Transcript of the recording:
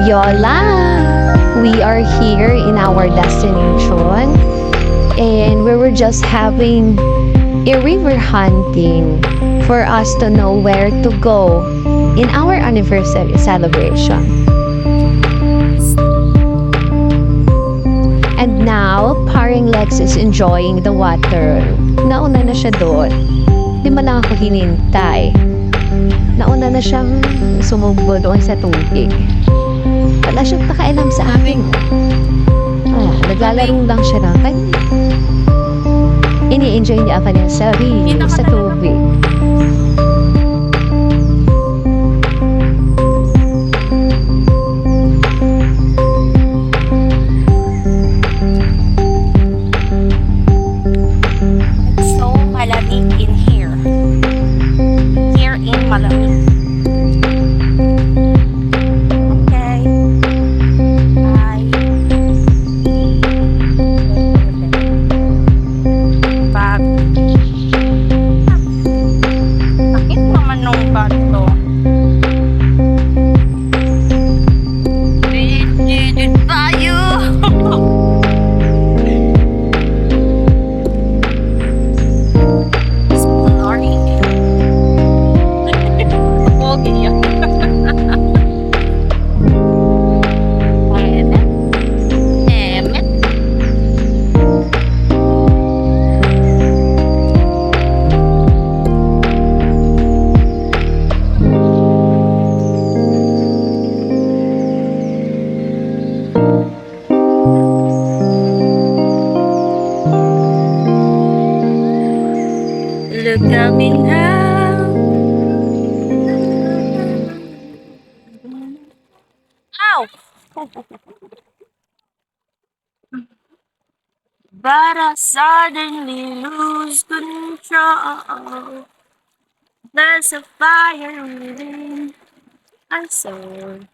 Viola. We are here in our destination and we were just having a river hunting for us to know where to go in our anniversary celebration. And now, paring Lex is enjoying the water. Nauna na siya doon. Di man lang ako hinintay. Nauna na siyang sumugbo doon sa tubig. Wala siyang pakailam sa akin. Naglalaro lang siya ng kanya. Ini-enjoy niya ang kanyang sarili sa tubig. So malamig in here. Here in Malamig. Okay. Bye. Bag. Sakit naman nung bag to. Did tayo. Sorry. Okay yan. Emet. Emet. Look at me now. Ow! But I suddenly lose control. There's a fire within my soul.